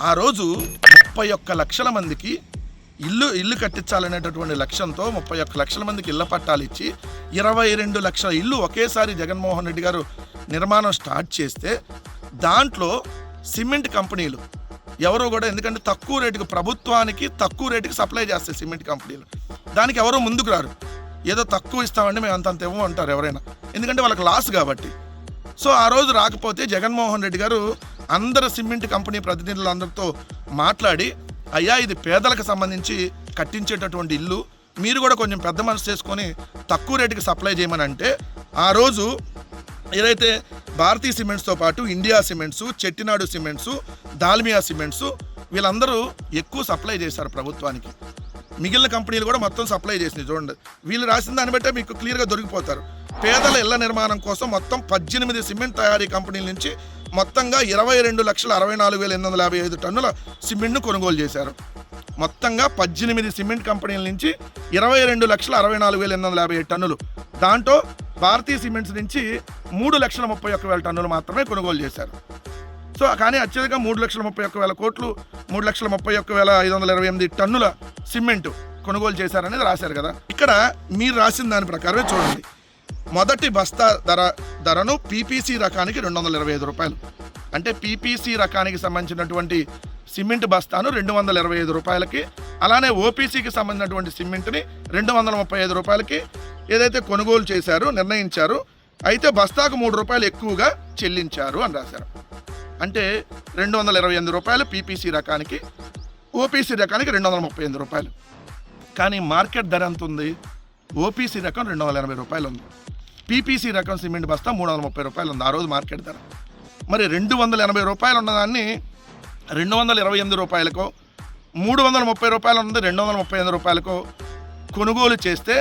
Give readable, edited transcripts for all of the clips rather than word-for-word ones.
ఆ రోజు 31 లక్షల మందికి ఇల్లు కట్టించాలనేటటువంటి లక్ష్యంతో 31 లక్షల మందికి ఇళ్ల పట్టాలు ఇచ్చి 22 లక్షల ఇల్లు ఒకేసారి జగన్మోహన్ రెడ్డి గారు నిర్మాణం స్టార్ట్ చేస్తే దాంట్లో సిమెంట్ కంపెనీలు ఎవరో కూడా, ఎందుకంటే తక్కువ రేటుకి ప్రభుత్వానికి తక్కువ రేటుకి సప్లై చేస్తాయి సిమెంట్ కంపెనీలు, దానికి ఎవరో ముందుకు రారు. ఏదో తక్కువ ఇస్తామండి మేము అంతంత ఇవ్వం అంటారు ఎవరైనా, ఎందుకంటే వాళ్ళకి లాస్ కాబట్టి. సో ఆ రోజు రాకపోతే జగన్మోహన్ రెడ్డి గారు అందరు సిమెంట్ కంపెనీ ప్రతినిధులందరితో మాట్లాడి, అయ్యా ఇది పేదలకు సంబంధించి కట్టించేటటువంటి ఇల్లు, మీరు కూడా కొంచెం పెద్ద మనసు చేసుకొని తక్కువ రేటుకి సప్లై చేయమని అంటే, ఆ రోజు ఏదైతే భారతీయ సిమెంట్స్తో పాటు India cements, Chettinad cements, Dalmia cements వీళ్ళందరూ ఎక్కువ సప్లై చేశారు ప్రభుత్వానికి. మిగిలిన కంపెనీలు కూడా మొత్తం సప్లై చేసినాయి. చూడండి, వీళ్ళు రాసిన దాన్ని బట్టే మీకు క్లియర్గా దొరికిపోతారు. పేదల ఇళ్ల నిర్మాణం కోసం మొత్తం 18 సిమెంట్ తయారీ కంపెనీల నుంచి మొత్తంగా 22,64,855 టన్నుల సిమెంట్ను కొనుగోలు చేశారు. మొత్తంగా 18 సిమెంట్ కంపెనీల నుంచి 22,64,857 టన్నులు. దాంట్లో భారతీయ సిమెంట్స్ నుంచి 3,31,000 టన్నులు మాత్రమే కొనుగోలు చేశారు. సో కానీ అత్యధికంగా 3,31,000 కోట్లు, 3,31,528 టన్నుల సిమెంటు కొనుగోలు చేశారనేది రాశారు కదా. ఇక్కడ మీరు రాసిన దాని ప్రకారమే చూడండి, మొదటి బస్తా ధరను పీపీసీ రకానికి 225 రూపాయలు, అంటే పీపీసీ రకానికి సంబంధించినటువంటి సిమెంట్ బస్తాను 225 రూపాయలకి, అలానే ఓపీసీకి సంబంధించినటువంటి సిమెంట్ని 235 రూపాయలకి ఏదైతే కొనుగోలు చేశారో నిర్ణయించారు. అయితే బస్తాకు 3 రూపాయలు ఎక్కువగా చెల్లించారు అని రాశారు. అంటే 228 రూపాయలు పీపీసీ రకానికి, ఓపీసీ రకానికి 238 రూపాయలు. కానీ మార్కెట్ ధర ఎంత ఉంది? ఓపీసీ రకం 280 రూపాయలు ఉంది, పీపీసీ రకం సిమెంట్ బస్తా 330 రూపాయలు ఉంది ఆ రోజు మార్కెట్ ధర. మరి 280 రూపాయలు ఉన్నదాన్ని 228 రూపాయలకో, 330 రూపాయలు ఉన్నది 235 రూపాయలకో కొనుగోలు చేస్తే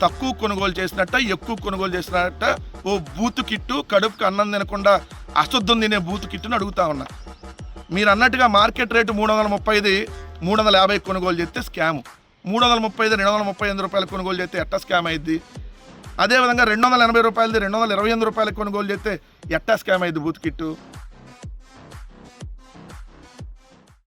తక్కువ కొనుగోలు చేసినట్ట, ఎక్కువ కొనుగోలు చేసినట్ట? ఓ బూతు కిట్టు, కడుపుకి అన్నం తినకుండా అశుద్ధం తినే బూతు కిట్టుని అడుగుతా ఉన్నా. మీరు అన్నట్టుగా మార్కెట్ రేటు 335, 350 కొనుగోలు చేస్తే స్కాము. 335, 235 రూపాయలు కొనుగోలు చేస్తే ఎట్టా స్కామ్ అయింది? అదేవిధంగా 280 రూపాయలది 228 రూపాయలకు కొనుగోలు చేస్తే ఎట్టా స్కామ్ అయింది బూత్ కిట్టు?